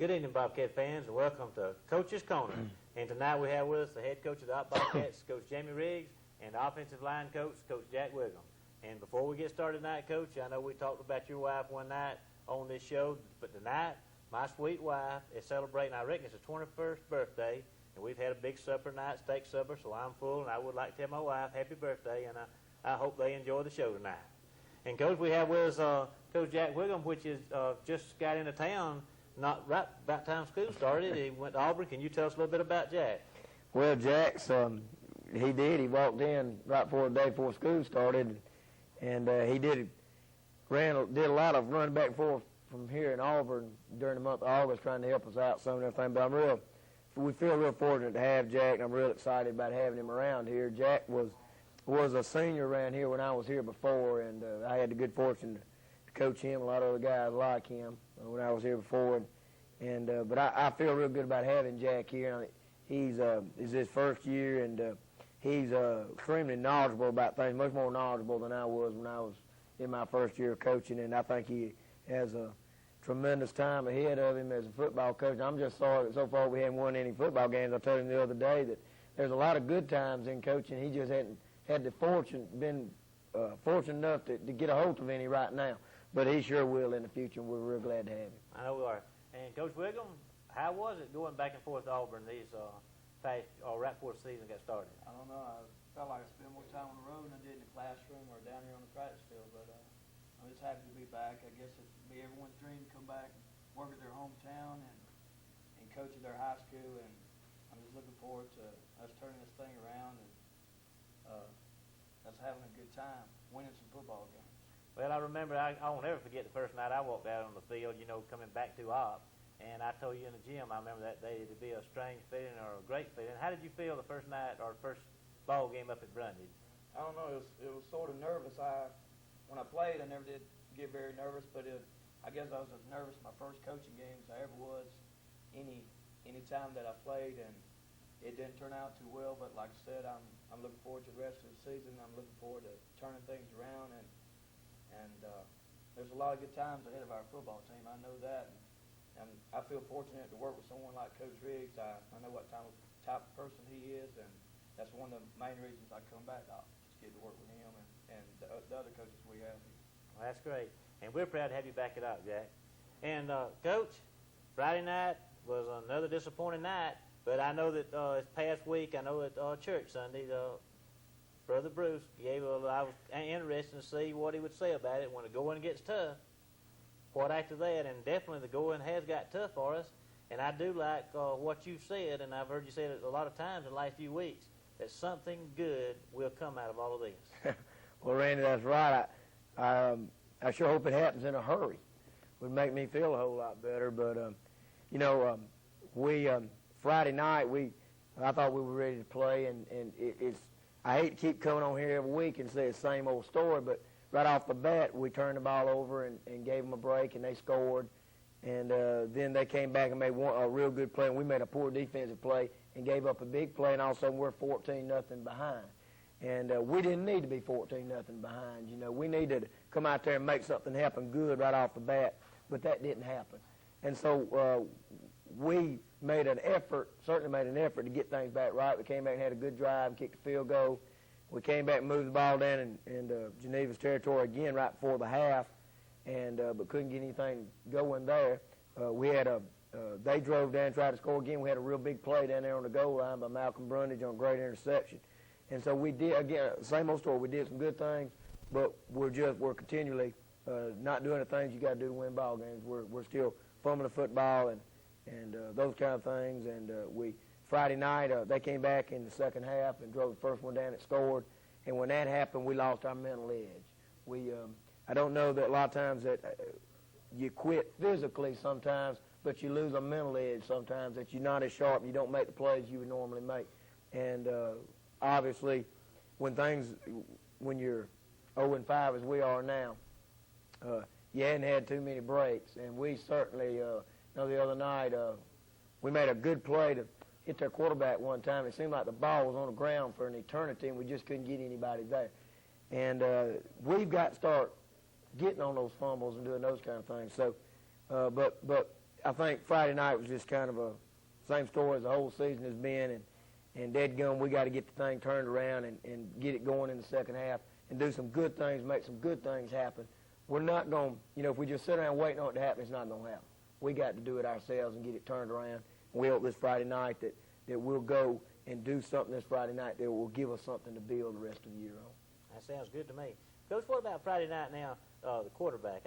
Good evening, Bobcat fans, and welcome to Coach's Corner. And tonight we have with us the head coach of the Bobcats, Coach Jamie Riggs, and the offensive line coach, Coach Jack Wiggum. And before we get started tonight, Coach, I know we talked about your wife one night on this show, but tonight, my sweet wife is celebrating, I reckon it's her 21st birthday, and we've had a big supper tonight, steak supper, so I'm full, and I would like to tell my wife happy birthday, and I hope they enjoy the show tonight. And, Coach, we have with us Coach Jack Wiggum, which is just got into town not right about time school started. He went to Auburn. Can you tell us a little bit about Jack? Well, Jack's, he did. He walked in right before the day before school started, and he did a lot of running back and forth from here in Auburn during the month of August, trying to help us out some and everything. But we feel real fortunate to have Jack, and I'm real excited about having him around here. Jack was a senior around here when I was here before, and I had the good fortune to coach him. A lot of other guys like him when I was here before, but I feel real good about having Jack here. He's his first year, and he's extremely knowledgeable about things, much more knowledgeable than I was when I was in my first year of coaching, and I think he has a tremendous time ahead of him as a football coach. I'm just sorry that so far we haven't won any football games. I told him the other day that there's a lot of good times in coaching. He just hadn't had the been fortunate enough to get a hold of any right now. But he sure will in the future, and we're real glad to have him. I know we are. And, Coach Wiggum, how was it going back and forth to Auburn right before the season got started? I don't know. I felt like I spent more time on the road than I did in the classroom or down here on the practice field. But I'm just happy to be back. I guess it'd be everyone's dream to come back and work at their hometown and coach at their high school. And I'm just looking forward to us turning this thing around and us having a good time, winning some football games. Well, I remember, I won't ever forget the first night I walked out on the field, coming back to Op, and I told you in the gym, I remember that day it'd be a strange feeling or a great feeling. How did you feel the first night or first ball game up at Brundage? I don't know. It was sort of nervous. When I played, I never did get very nervous, but I guess I was as nervous my first coaching game as I ever was any time that I played, and it didn't turn out too well. But like I said, I'm looking forward to the rest of the season. I'm looking forward to turning things around, and there's a lot of good times ahead of our football team. I know that, and I feel fortunate to work with someone like Coach Riggs. I know what type of person he is, and that's one of the main reasons I come back. I just get to work with him and the other coaches we have. Well, that's great, and we're proud to have you back it up, Jack. And Coach, Friday night was another disappointing night, but I know that this past week, I know at church Sunday, Brother Bruce I was interested to see what he would say about it when the going gets tough. What after that, and definitely the going has got tough for us, and I do like what you said, and I've heard you say it a lot of times in the last few weeks, that something good will come out of all of this. Well, Randy, that's right. I sure hope it happens in a hurry. It would make me feel a whole lot better, but, Friday night, I thought we were ready to play, and I hate to keep coming on here every week and say the same old story, but right off the bat, we turned the ball over and gave them a break, and they scored. And then they came back and made a real good play, and we made a poor defensive play and gave up a big play, and all of a sudden we're 14-0 behind. And we didn't need to be 14-0 behind. We needed to come out there and make something happen good right off the bat, but that didn't happen. And so we certainly made an effort to get things back right. We came back and had a good drive and kicked a field goal. We came back and moved the ball down in Geneva's territory again right before the half, but couldn't get anything going there. They drove down and tried to score again. We had a real big play down there on the goal line by Malcolm Brundage on a great interception. And so we did, again, same old story. We did some good things, but we're continually not doing the things you got to do to win ball games. We're still fumbling the football and those kind of things. And Friday night, they came back in the second half and drove the first one down and scored. And when that happened, we lost our mental edge. I don't know that a lot of times that you quit physically sometimes, but you lose a mental edge sometimes, that you're not as sharp and you don't make the plays you would normally make. And obviously, when you're 0-5 as we are now, you hadn't had too many breaks. And we certainly, the other night, we made a good play to hit their quarterback one time. It seemed like the ball was on the ground for an eternity, and we just couldn't get anybody there. And we've got to start getting on those fumbles and doing those kind of things. So, but I think Friday night was just kind of a same story as the whole season has been, and dadgum, we got to get the thing turned around and get it going in the second half and do some good things, make some good things happen. We're not going to, if we just sit around waiting on it to happen, it's not going to happen. We got to do it ourselves and get it turned around. And we hope this Friday night that we'll go and do something this Friday night that will give us something to build the rest of the year on. That sounds good to me. Coach, what about Friday night now, the quarterback?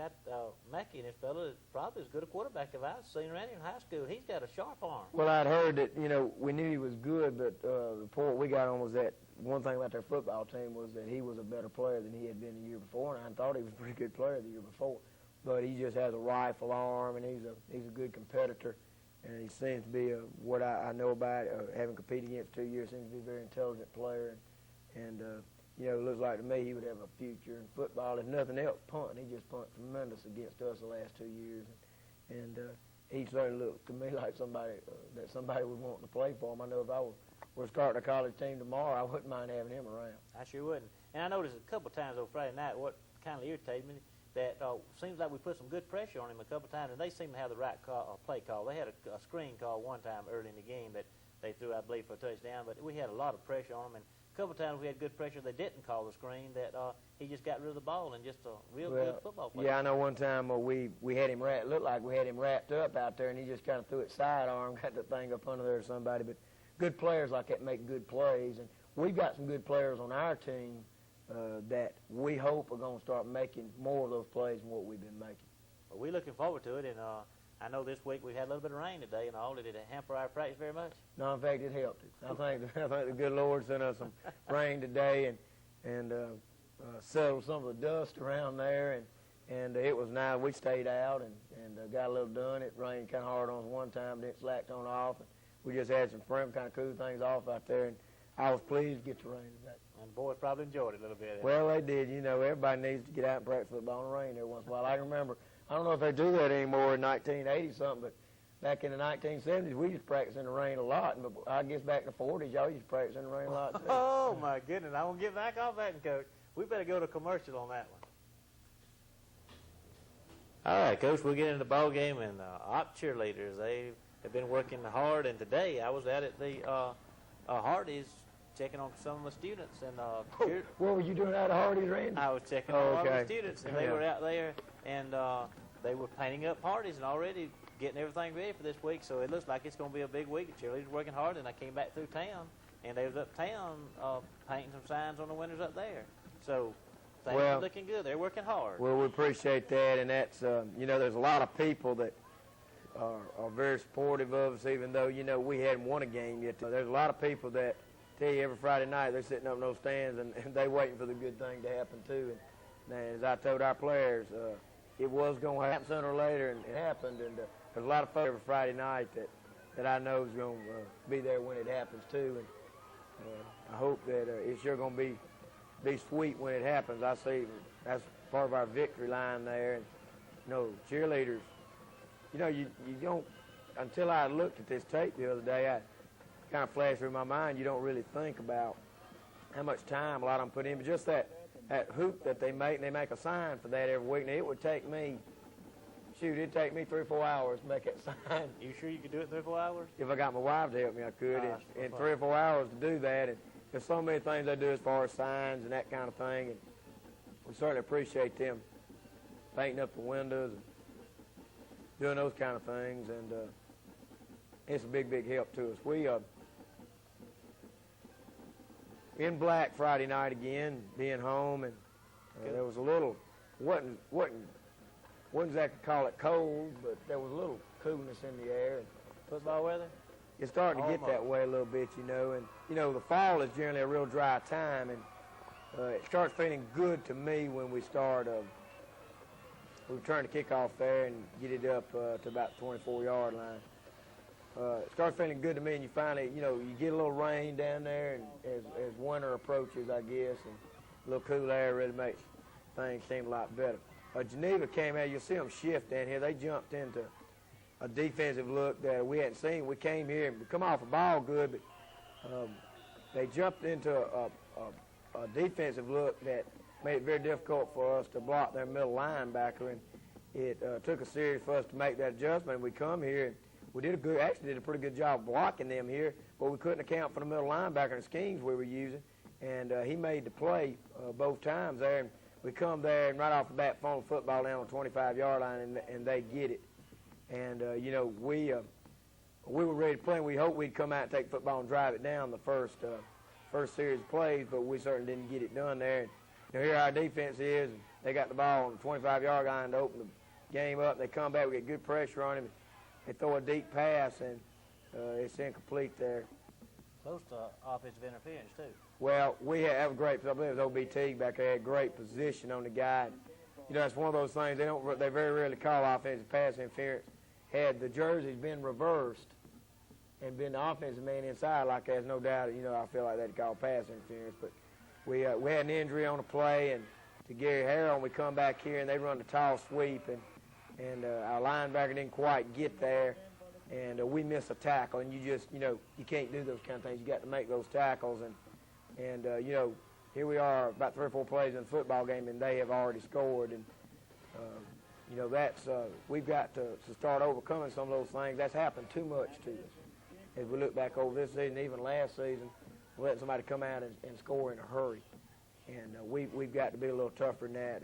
Mackey and this fellow is probably as good a quarterback as I've seen around in high school. He's got a sharp arm. Well, I'd heard that, we knew he was good, but the report we got on was that one thing about their football team was that he was a better player than he had been the year before, and I thought he was a pretty good player the year before. But he just has a rifle arm, and he's a good competitor, and he seems to be what I know about having competed against 2 years, seems to be a very intelligent player, and it looks like to me he would have a future in football. If nothing else, punting. He just punted tremendous against us the last 2 years, and he certainly looked to me like somebody that somebody would want to play for him. I know if I were starting a college team tomorrow, I wouldn't mind having him around. I sure wouldn't. And I noticed a couple of times over Friday night, what kind of irritated me, that seems like we put some good pressure on him a couple of times, and they seem to have the right play call. They had a screen call one time early in the game that they threw, I believe, for a touchdown, but we had a lot of pressure on him, and a couple of times we had good pressure. They didn't call the screen, that he just got rid of the ball and just a real good football player. Yeah, I know one time we had him looked like we had him wrapped up out there, and he just kind of threw it sidearm, got the thing up under there to somebody. But good players like that make good plays, and we've got some good players on our team that we hope are going to start making more of those plays than what we've been making. Well, we're looking forward to it, and I know this week we had a little bit of rain today and all. Did it hamper our practice very much? No, in fact, it helped it. I think the good Lord sent us some rain today and settled some of the dust around there, and it was nice. We stayed out and got a little done. It rained kind of hard on us one time, then it slacked on off. And we just had some spring kind of cool things off out there, and I was pleased to get the rain today. And the boys probably enjoyed it a little bit. Well, they did. Everybody needs to get out and practice football in the rain every once in a while. I remember, I don't know if they do that anymore in 1980-something, but back in the 1970s, we used to practice in the rain a lot. And I guess back in the 40s, y'all used to practice in the rain a lot, too. Oh, my goodness. I won't get back off that, Coach. We better go to commercial on that one. All right, Coach, we'll get into the ball game, and op cheerleaders, they have been working hard, and today I was out at the Hardee's checking on some of the students. And what were you doing out of Hardee's, Randy? I was checking on all the students, and they were out there, and they were painting up Hardee's and already getting everything ready for this week. So it looks like it's going to be a big week. The cheerleaders working hard, and I came back through town, and they was uptown painting some signs on the windows up there. So things are looking good. They're working hard. Well, we appreciate that, and that's, there's a lot of people that are very supportive of us, even though, we hadn't won a game yet. There's a lot of people that tell you every Friday night they're sitting up in those stands, and they waiting for the good thing to happen, too. And as I told our players, it was going to happen sooner or later, and it happened. And there's a lot of folks every Friday night that I know is going to be there when it happens, too. And I hope that it's sure going to be sweet when it happens. I see that's part of our victory line there. And, cheerleaders, you don't, until I looked at this tape the other day, I kind of flashed through my mind, you don't really think about how much time a lot of them put in. But just that hoop that they make, and they make a sign for that every week. Now, it would take me, it'd take me 3 or 4 hours to make that sign. You sure you could do it in 3 or 4 hours? If I got my wife to help me, I could. In 3 or 4 hours to do that. And there's so many things they do as far as signs and that kind of thing. And we certainly appreciate them painting up the windows and doing those kind of things. And it's a big, big help to us. We in black Friday night again, being home, and there was a little, wouldn't exactly call it cold, but there was a little coolness in the air. And football weather? It's starting to get that way a little bit, and the fall is generally a real dry time, and it starts feeling good to me when we start. We turn the kickoff there and get it up to about the 24-yard line. It starts feeling good to me, and you finally, you get a little rain down there, and as winter approaches, I guess, and a little cool air really makes things seem a lot better. Geneva came out. You'll see them shift down here. They jumped into a defensive look that we hadn't seen. We came here and we come off a ball good, but they jumped into a defensive look that made it very difficult for us to block their middle linebacker, it took a series for us to make that adjustment. We come here, and we did a pretty good job blocking them here, but we couldn't account for the middle linebacker and schemes we were using, and he made the play both times there. And we come there, and right off the bat, funnel the football down on the 25-yard line, and they get it. And, we were ready to play, and we hoped we'd come out and take the football and drive it down the first series of plays, but we certainly didn't get it done there. And here our defense is, and they got the ball on the 25-yard line to open the game up. They come back, we get good pressure on him. They throw a deep pass, and it's incomplete there. Close to offensive interference, too. Well, we have a great, I believe it was OBT back there, had great position on the guy. That's one of those things, they very rarely call offensive pass interference. Had the jerseys been reversed and been the offensive man inside, like there's no doubt, I feel like they'd call pass interference. But we had an injury on the play, and to Gary Harrell, we come back here, and they run the tall sweep, and our linebacker didn't quite get there, and we miss a tackle. And you just, you can't do those kind of things. You got to make those tackles, and here we are about 3 or 4 plays in the football game, and they have already scored. And we've got to start overcoming some of those things. That's happened too much to us. As we look back over this season, even last season, letting somebody come out and score in a hurry. And we've got to be a little tougher than that.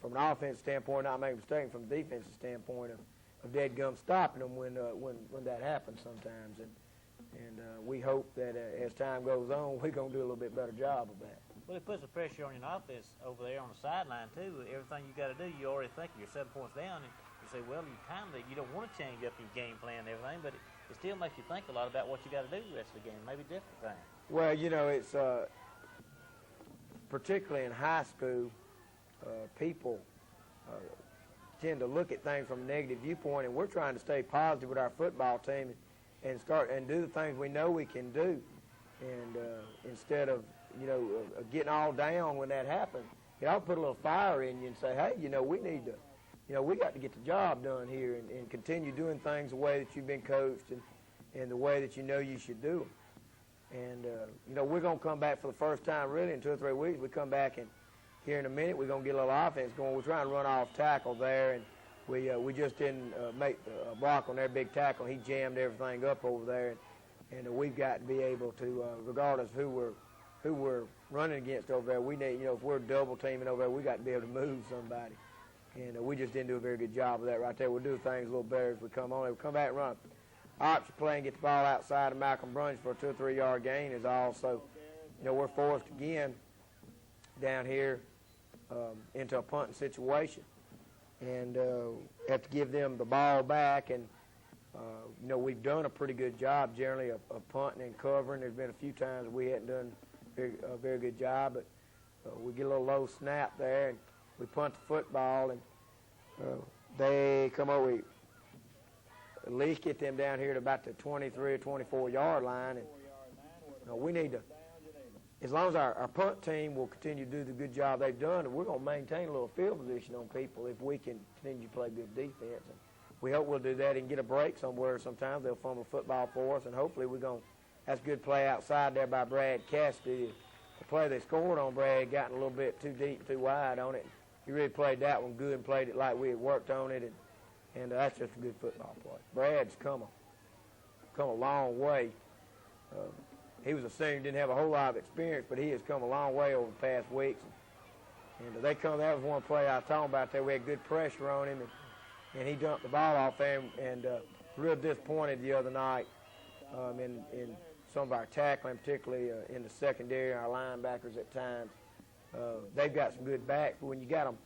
From an offensive standpoint, not making mistakes, from a defensive standpoint of dead gum stopping them when that happens sometimes. And we hope that as time goes on, we're going to do a little bit better job of that. Well, it puts the pressure on your offense over there on the sideline, too. Everything you got to do, you already think you're 7 points down, and you say, well, you don't want to change up your game plan and everything, but it still makes you think a lot about what you got to do the rest of the game, maybe different things. Well, it's particularly in high school, people tend to look at things from a negative viewpoint, and we're trying to stay positive with our football team and start and do the things we know we can do, and instead of getting all down when that happens, I'll put a little fire in you and say, hey, we need to, we got to get the job done here and continue doing things the way that you've been coached and the way that you should do them. And we're going to come back for the first time really in 2 or 3 weeks. We come back, and here in a minute we're going to get a little offense going. We're trying to run off tackle there, and we just didn't make a block on their big tackle. He jammed everything up over there, and we've got to be able to, regardless of who we're running against over there, we need, if we're double teaming over there, we got to be able to move somebody. And we just didn't do a very good job of that right there. We'll do things a little better as we come on. We'll come back and run option play and get the ball outside of Malcolm Brunch for a 2 or 3 yard gain is all. So, we're forced again down here into a punting situation. And have to give them the ball back. And, we've done a pretty good job generally of punting and covering. There's been a few times we hadn't done a very good job, but we get a little low snap there, and we punt the football, and they come over. We at least get them down here to about the 23 or 24-yard line, and we need to, as long as our punt team will continue to do the good job they've done, we're going to maintain a little field position on people if we can continue to play good defense. And we hope we'll do that and get a break somewhere. Sometimes they'll fumble football for us, and hopefully we're going to. That's a good play outside there by Brad Cassidy. The play they scored on Brad had gotten a little bit too deep, too wide on it. He really played that one good and played it like we had worked on it, and that's just a good football play. Brad's come a long way. He was a senior, didn't have a whole lot of experience, but he has come a long way over the past weeks. And that was one play I was talking about there. We had good pressure on him, and he dumped the ball off there, and real disappointed the other night in some of our tackling, particularly in the secondary, our linebackers at times. They've got some good backs, but when you got them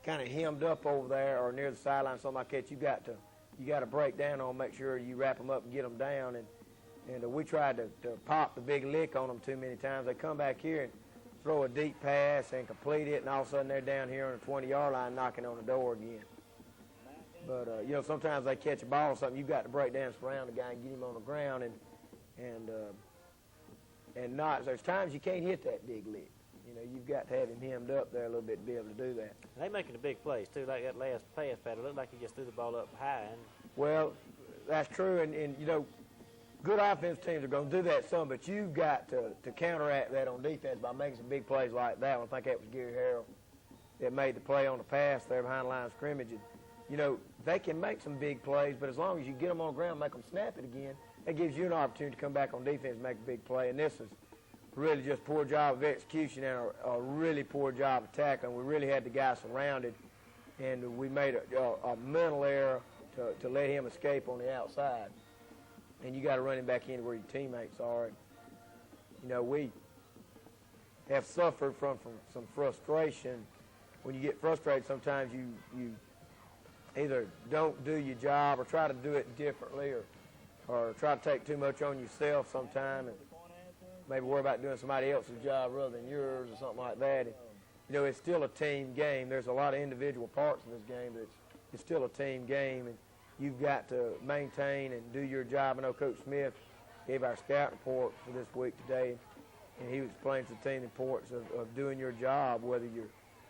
kind of hemmed up over there or near the sideline, something like that, you got to break down on them, make sure you wrap them up and get them down. And we tried to pop the big lick on them too many times. They come back here and throw a deep pass and complete it, and all of a sudden they're down here on the 20-yard line knocking on the door again. But, sometimes they catch a ball or something, you've got to break down, surround the guy, and get him on the ground, and not. There's times you can't hit that big lick. You've got to have him hemmed up there a little bit to be able to do that. And they're making the big plays, too, like that last pass pattern. It looked like he just threw the ball up high. Well, that's true, and good offensive teams are going to do that some, but you've got to counteract that on defense by making some big plays like that one. I think that was Gary Harrell that made the play on the pass there behind the line of scrimmage. And, you know, they can make some big plays, but as long as you get them on the ground and make them snap it again, that gives you an opportunity to come back on defense and make a big play. And this is really just poor job of execution and a really poor job of tackling. We really had the guy surrounded, and we made a mental error to let him escape on the outside. And you got to run him back in where your teammates are. And, you know, we have suffered from some frustration. When you get frustrated, sometimes you either don't do your job or try to do it differently, or try to take too much on yourself sometime and maybe worry about doing somebody else's job rather than yours or something like that. And, you know, it's still a team game. There's a lot of individual parts in this game, but it's still a team game, and you've got to maintain and do your job. I know Coach Smith gave our scout report for this week today, and he was explaining to the team the importance of doing your job, whether you're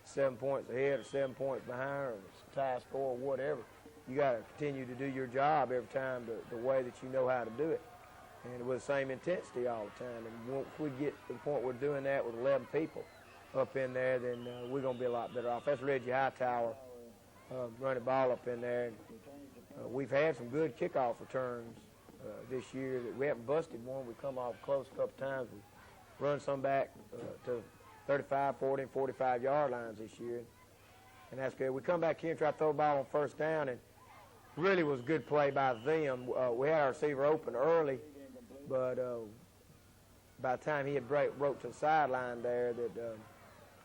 7 points ahead or 7 points behind or it's a tie score or whatever. You got to continue to do your job every time the way that you know how to do it, and with the same intensity all the time. And once we get to the point we're doing that with 11 people up in there, then we're going to be a lot better off. That's Reggie Hightower running ball up in there. And, we've had some good kickoff returns this year. We haven't busted one. We've come off close a couple times. We've run some back to 35, 40, and 45-yard lines this year, and that's good. We come back here and try to throw the ball on first down, and really was a good play by them. We had our receiver open early, but by the time he had broke to the sideline there, that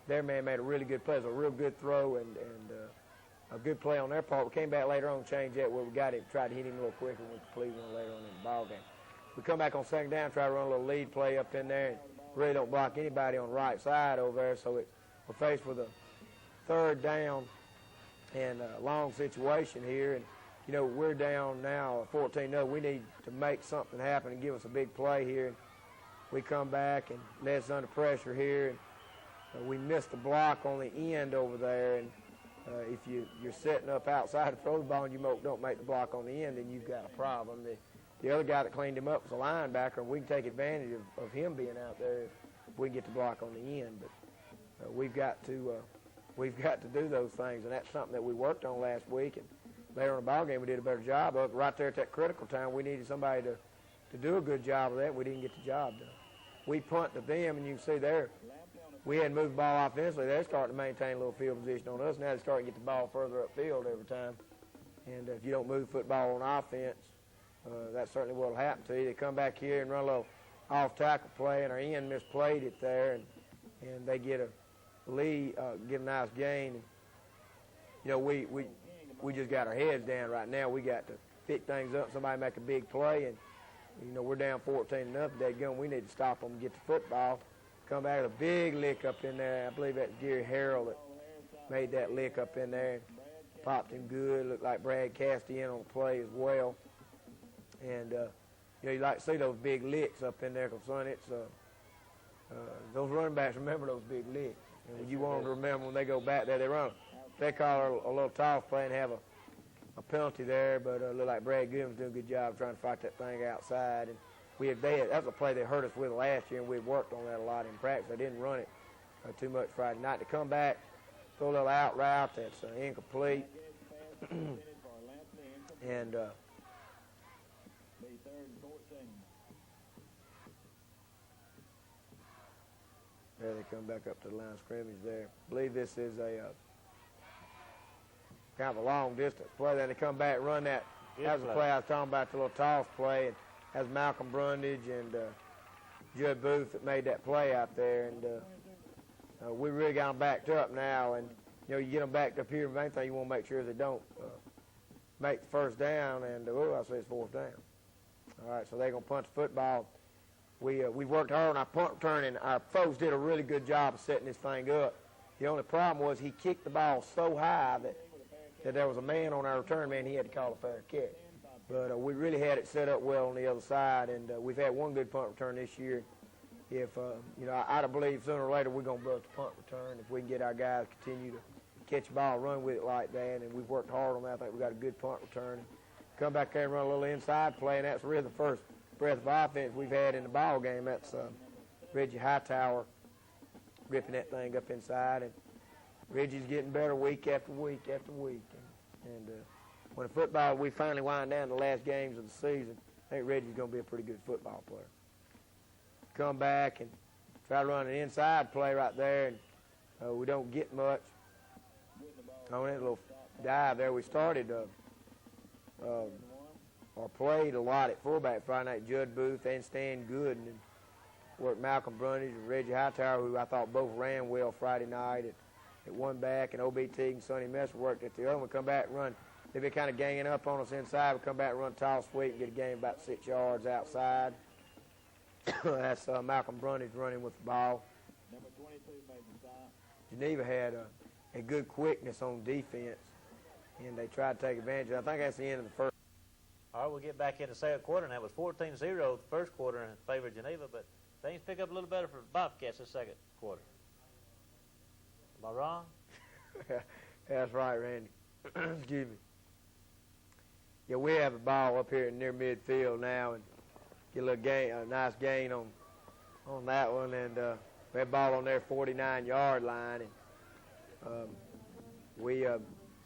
their man made a really good play. It was a real good throw and a good play on their part. We came back later on and changed that where we got him, tried to hit him a little quicker, and we completed one later on in the ball game. We come back on second down, try to run a little lead play up in there, and really don't block anybody on the right side over there, so we're faced with a third down and a long situation here. And, you know, we're down now 14-0. We need to make something happen and give us a big play here. And we come back and let us under pressure here. And we missed the block on the end over there. And if you're setting up outside to throw the ball and you don't make the block on the end, then you've got a problem. The other guy that cleaned him up was a linebacker, and we can take advantage of him being out there if we can get the block on the end. But we've got to do those things, and that's something that we worked on last week. And later in the ball game, we did a better job of it. Right there at that critical time, we needed somebody to do a good job of that. We didn't get the job done. We punt to them, and you can see there, we hadn't moved the ball offensively. They're starting to maintain a little field position on us. Now they're starting to get the ball further upfield every time. And if you don't move the football on offense, that's certainly what will happen to you. They come back here and run a little off-tackle play, and our end misplayed it there, and they get a lead, get a nice gain. And, you know, we just got our heads down right now. We got to pick things up. Somebody make a big play, and, you know, we're down 14-0. We need to stop them and get the football. Come back with a big lick up in there. I believe that's Gary Harrell that made that lick up in there and popped him good. Looked like Brad Castee in on the play as well. And, you know, you like to see those big licks up in there because, son, it's those running backs remember those big licks. And you want them to remember when they go back there, they run. They call a little toss play and have a penalty there, but it looked like Brad Goodman's doing a good job trying to fight that thing outside. And that was a play they hurt us with last year, and we worked on that a lot in practice. They didn't run it too much Friday night. To come back, throw a little out route that's incomplete. And there they come back up to the line of scrimmage there. I believe this is a kind of a long distance play. Then they come back and run that. That was the play I was talking about, the little toss play. And that was Malcolm Brundage and Judd Booth that made that play out there. And we really got them backed up now. And, you know, you get them backed up here, the main thing you want to make sure is they don't make the first down. And, I say it's fourth down. All right, so they're going to punch the football. We worked hard on our punt return, and our folks did a really good job of setting this thing up. The only problem was he kicked the ball so high that there was a man on our return man. He had to call a fair catch. But we really had it set up well on the other side, and we've had one good punt return this year. If you know, I believe sooner or later we're going to bust the punt return if we can get our guys to continue to catch the ball, run with it like that. And we've worked hard on that. I think we've got a good punt return. Come back there and run a little inside play, and that's really the first breath of offense we've had in the ball game. That's Reggie Hightower ripping that thing up inside. And Reggie's getting better week after week after week. And when football, we finally wind down the last games of the season, I think Reggie's going to be a pretty good football player. Come back and try to run an inside play right there, and we don't get much. On that little dive there, we started or played a lot at fullback Friday night. Judd Booth and Stan Good, and worked Malcolm Brundage and Reggie Hightower, who I thought both ran well Friday night at one back, and OBT and Sonny Messer worked at the other one. Come back and run. They've been kind of ganging up on us inside. We come back and run tall sweep and get a game about 6 yards outside. That's Malcolm Brundage running with the ball. Number 22 made the stop. Geneva had a good quickness on defense, and they tried to take advantage. I think that's the end of the first. All right, we'll get back in the second quarter, and that was 14-0 the first quarter in favor of Geneva, but things pick up a little better for the Bobcats this second quarter. Am I wrong? That's right, Randy. Excuse me. Yeah, we have a ball up here near midfield now, and get a little gain, a nice gain on that one, and we have ball on their 49-yard line, and we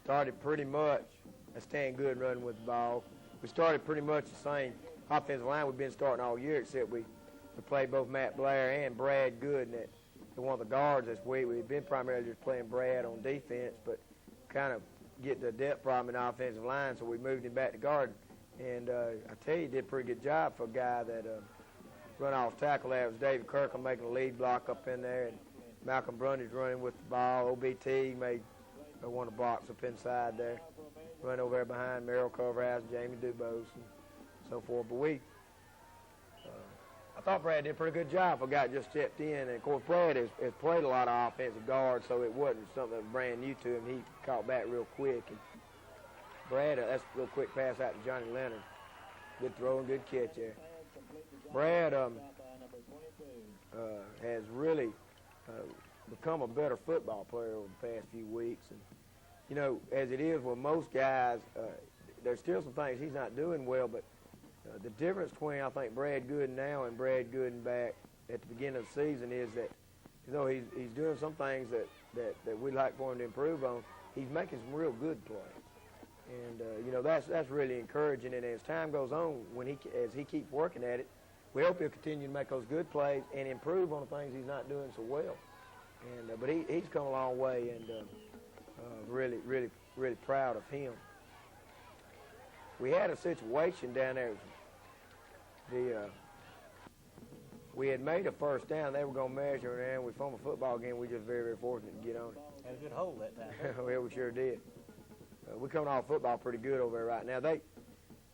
started pretty much. That's Stan Good running with the ball. We started pretty much the same offensive line we've been starting all year, except we played both Matt Blair and Brad Good in one of the guards this week. We've been primarily just playing Brad on defense, but kind of get the depth problem in the offensive line, so we moved him back to guard. And I tell you, he did a pretty good job for a guy that run off tackle. That was David Kirkham making a lead block up in there, and Malcolm Brundage running with the ball. OBT made one of the blocks up inside there. Run over there behind Merrill Coverhouse, Jamie Dubose, and so forth. But I thought Brad did a pretty good job. A guy just stepped in, and of course Brad has played a lot of offensive guard, so it wasn't something that was brand new to him. He caught back real quick. And Brad, that's a real quick pass out to Johnny Leonard. Good throw and good catch there. Brad has really become a better football player over the past few weeks. And, you know, as it is with most guys, there's still some things he's not doing well, but the difference between, I think, Brad Gooden now and Brad Gooden back at the beginning of the season is that, you know, he's doing some things that we'd like for him to improve on. He's making some real good plays. And, you know, that's really encouraging. And as time goes on, as he keeps working at it, we hope he'll continue to make those good plays and improve on the things he's not doing so well. And but he's come a long way, and really, really, really proud of him. We had a situation down there. We had made a first down. They were going to measure it, and we from a football game. We just very, very fortunate to get on it. Had a good hold that time. Well, we sure did. We're coming off football pretty good over there right now.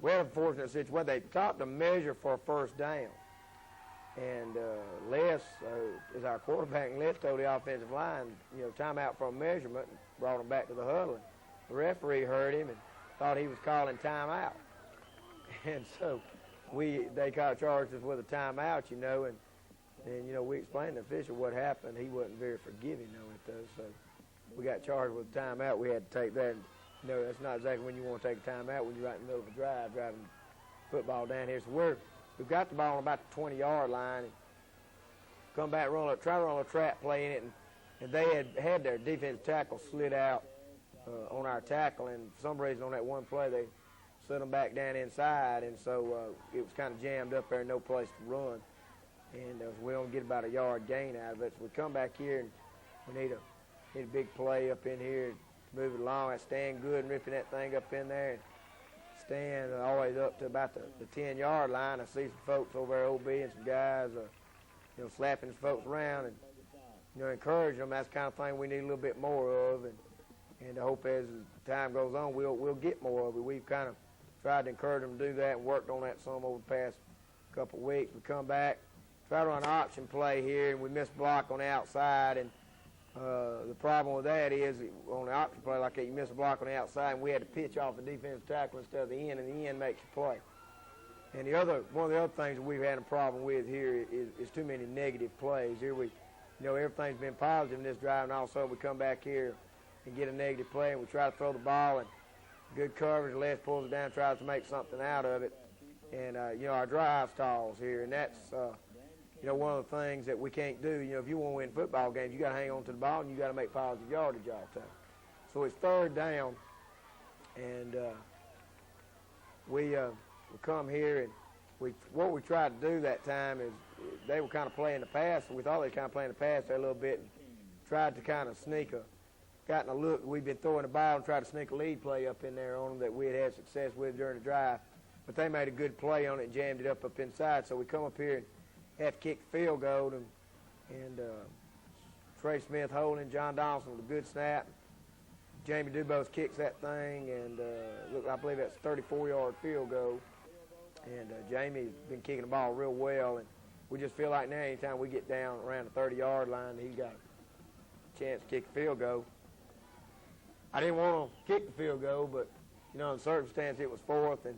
We had a fortunate situation where they stopped to measure for a first down. And Les is our quarterback, and Les told the offensive line, you know, timeout for a measurement, and brought him back to the huddle. And the referee heard him and thought he was calling timeout. And so they charged us with a timeout, you know, and you know, we explained to the official what happened. He wasn't very forgiving, though, so we got charged with a timeout. We had to take that. And, you know, that's not exactly when you want to take a timeout, when you're right in the middle of a drive, driving football down here. So we've got the ball on about the 20-yard line, and come back, try to run a trap play in it, and they had their defensive tackle slid out on our tackle, and for some reason on that one play they set them back down inside, and so it was kind of jammed up there, no place to run, and we don't get about a yard gain out of it. So we come back here, and we need a big play up in here to move it along. I stand good and ripping that thing up in there, and stand all the way up to about the 10-yard line. I see some folks over there, OB, and some guys, you know, slapping some folks around and, you know, encouraging them. That's the kind of thing we need a little bit more of, and I hope as time goes on, we'll get more of it. We've kind of tried to encourage them to do that and worked on that some over the past couple of weeks. We come back, try to run an option play here, and we miss block on the outside, and the problem with that is on the option play like that, you miss a block on the outside, and we had to pitch off the defensive tackle instead of the end, and the end makes the play. And one of the other things that we've had a problem with here is too many negative plays. Here you know, everything's been positive in this drive, and all of a sudden we come back here and get a negative play, and we try to throw the ball, and good coverage, Les pulls it down, tries to make something out of it, and you know, our drive stalls here, and that's one of the things that we can't do, if you want to win football games, you got to hang on to the ball and you got to make positive yardage all the time. So it's third down, and we come here, and what we tried to do that time is they were kind of playing the pass, and we thought they were kind of playing the pass there a little bit, and tried to kind of gotten a look. We've been throwing the ball and tried to sneak a lead play up in there on them that we had success with during the drive. But they made a good play on it and jammed it up inside. So we come up here and have to kick the field goal. And Trey Smith holding, John Donaldson with a good snap. Jamie Dubose kicks that thing, and I believe that's a 34-yard field goal. And Jamie's been kicking the ball real well. And we just feel like now anytime we get down around the 30-yard line, he's got a chance to kick the field goal. I didn't want to kick the field goal, but, in the circumstance, it was fourth, and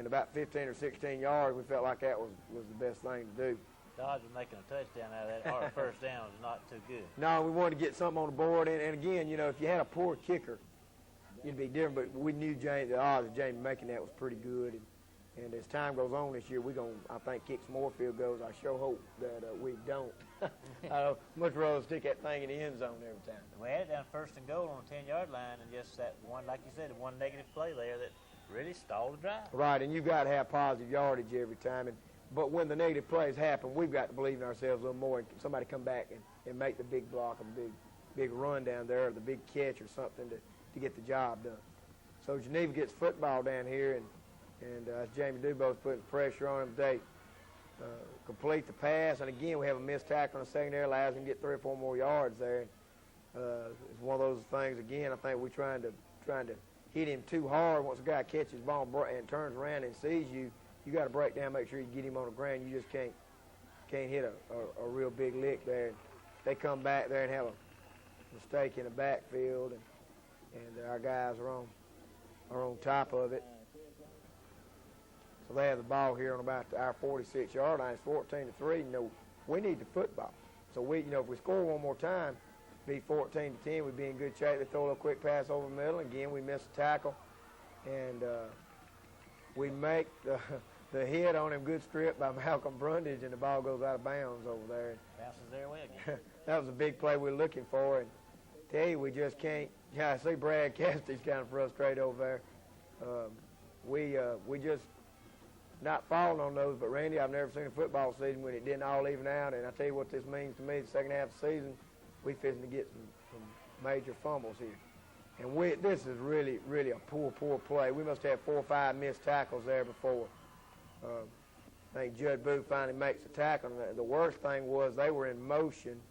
about 15 or 16 yards, we felt like that was the best thing to do. The odds of making a touchdown out of that or a first down is not too good. No, we wanted to get something on the board, and again, if you had a poor kicker, it'd be different, but we knew the odds of Jamie making that was pretty good, and as time goes on this year, we're going to, I think, kick some more field goals. I sure hope that we don't. I'd much rather stick that thing in the end zone every time. We had it down first and goal on the 10-yard line, and just that one, like you said, one negative play there that really stalled the drive. Right, and you've got to have positive yardage every time. But when the negative plays happen, we've got to believe in ourselves a little more and somebody come back and make the big block, a big run down there, or the big catch or something to get the job done. So Geneva gets football down here, and Jamie Dubose putting pressure on him. They complete the pass, and again we have a missed tackle in the secondary, allows him to get 3 or 4 more yards there. It's one of those things. Again, I think we're trying to hit him too hard. Once a guy catches the ball and turns around and sees you, you got to break down, make sure you get him on the ground. You just can't hit a real big lick there. And they come back there and have a mistake in the backfield, and our guys are on top of it. So they have the ball here on about our 46-yard line. It's 14-3. We need the football. So if we score one more time, be 14-10, we'd be in good shape. They throw a little quick pass over the middle. Again, we miss the tackle, and we make the hit on him. Good strip by Malcolm Brundage, and the ball goes out of bounds over there. Bounces their way again. That was a big play we were looking for, and tell you, we just can't. Yeah, I see Brad Cassidy's kind of frustrated over there. We just not falling on those, but Randy, I've never seen a football season when it didn't all even out, and I tell you what this means to me, the second half of the season, we fixing to get some major fumbles here. And this is really, really a poor play. We must have 4 or 5 missed tackles there before. I think Judd Booth finally makes the tackle. And the worst thing was they were in motion,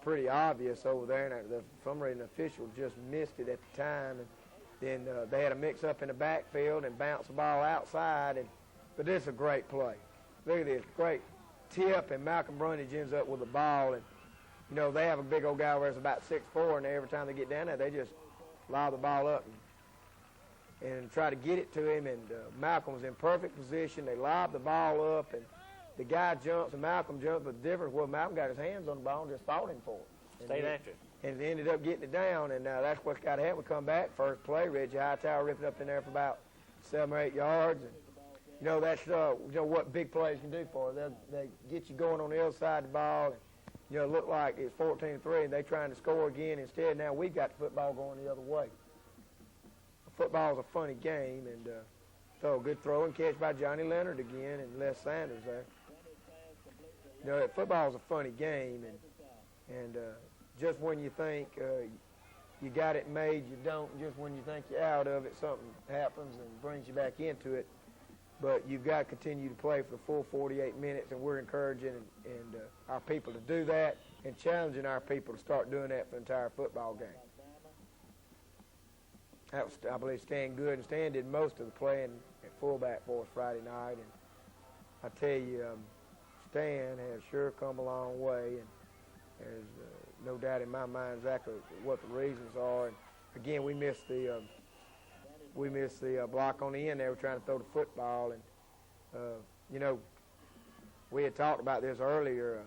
pretty obvious over there, and for some reason the official just missed it at the time. And then they had a mix-up in the backfield and bounced the ball outside. But this is a great play. Look at this, great tip, and Malcolm Brundage ends up with the ball. And they have a big old guy over there that's about 6'4", and every time they get down there, they just lob the ball up and try to get it to him. And Malcolm was in perfect position. They lob the ball up, and the guy jumps, and Malcolm jumps. But the difference was Malcolm got his hands on the ball and just fought him for it. Stayed after it. And ended up getting it down, and that's what's got to happen. We come back, first play, Reggie Hightower ripping up in there for about 7 or 8 yards. And, that's what big plays can do for us. They get you going on the other side of the ball. And, it looked like it's 14-3, and they're trying to score again. Instead, now we've got the football going the other way. Football is a funny game, and so a good throw and catch by Johnny Leonard again, and Les Sanders there. Football is a funny game, and just when you think you got it made, you don't. Just when you think you're out of it, something happens and brings you back into it. But you've got to continue to play for the full 48 minutes, and we're encouraging and our people to do that and challenging our people to start doing that for the entire football game. That was, I believe, Stan Good, and Stan did most of the playing at fullback for us Friday night. And I tell you, Stan has sure come a long way, and there's no doubt in my mind exactly what the reasons are. And again, we missed the block on the end there. We're trying to throw the football, and we had talked about this earlier.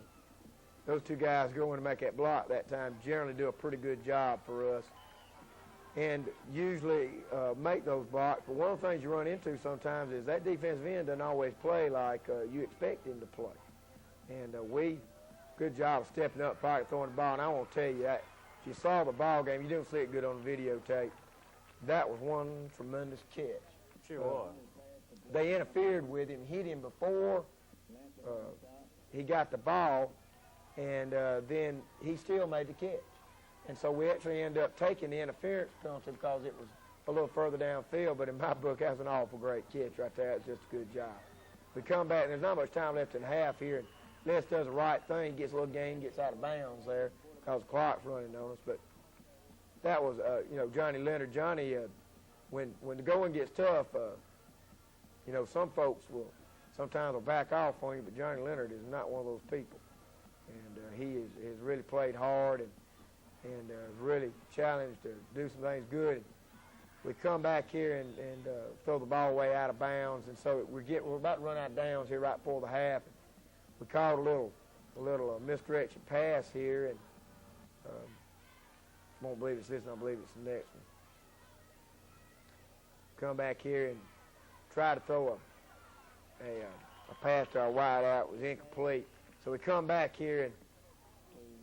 Those 2 guys going to make that block that time generally do a pretty good job for us, and usually make those blocks. But one of the things you run into sometimes is that defensive end doesn't always play like you expect him to play. And good job of stepping up, throwing the ball. And I want to tell you that if you saw the ball game, you didn't see it good on the videotape. That was one tremendous catch. Sure was. They interfered with him, hit him before he got the ball, and then he still made the catch. And so we actually ended up taking the interference penalty because it was a little further downfield, but in my book, that was an awful great catch right there. It's just a good job. We come back, and there's not much time left in the half here, and Les does the right thing, gets a little gain, gets out of bounds there because the clock's running on us. But that was, Johnny Leonard. Johnny, when the going gets tough, some folks sometimes will back off on you, but Johnny Leonard is not one of those people. And he has really played hard and really challenged to do some things good. We come back here and throw the ball way out of bounds, and so we're about to run out of downs here right before the half. We called a little misdirection pass here, and I won't believe it's this, and I believe it's the next one. Come back here and try to throw a pass to our wide out. It was incomplete. So we come back here and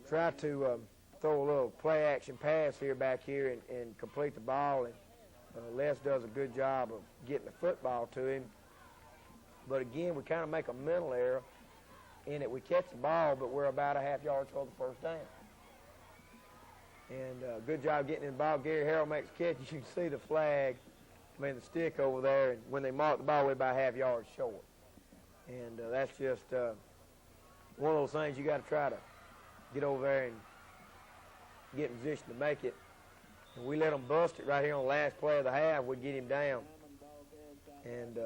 try to throw a little play-action pass here back here and complete the ball. And Les does a good job of getting the football to him. But again, we kind of make a mental error in that we catch the ball, but we're about a half yard short of the first down. And good job getting in the ball. Gary Harrell makes a catch. You can see the flag, the stick over there, and when they mark the ball, we're about a half yard short. And that's just one of those things you got to try to get over there and get in position to make it. And we let them bust it right here on the last play of the half. We get him down. And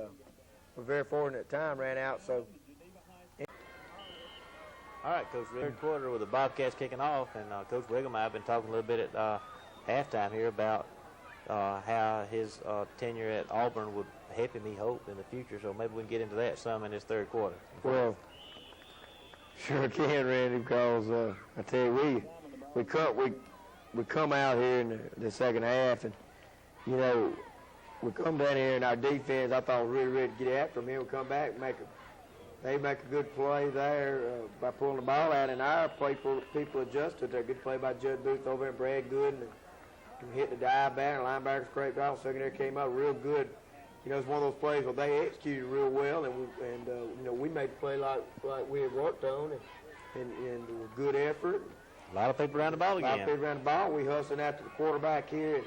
we're very fortunate time ran out. So, all right, Coach. Third quarter with the Bobcats kicking off, and Coach Wiggum and I have been talking a little bit at halftime here about how his tenure at Auburn would help him, he hoped, in the future. So maybe we can get into that some in this third quarter. Well, sure can, Randy, because I tell you, we come out here in the second half, and we come down here in our defense. I thought we were really ready to get after them. Here we come back, they make a good play there by pulling the ball out, and our people adjusted. A good play by Judd Booth over and Brad Gooden, and hit the dive back. And linebacker scraped off. Secondary came up real good. It's one of those plays where they executed real well, and we made the play like we had worked on, and with good effort. A lot of people around the ball again. A lot of people around the ball. We hustling after the quarterback here. And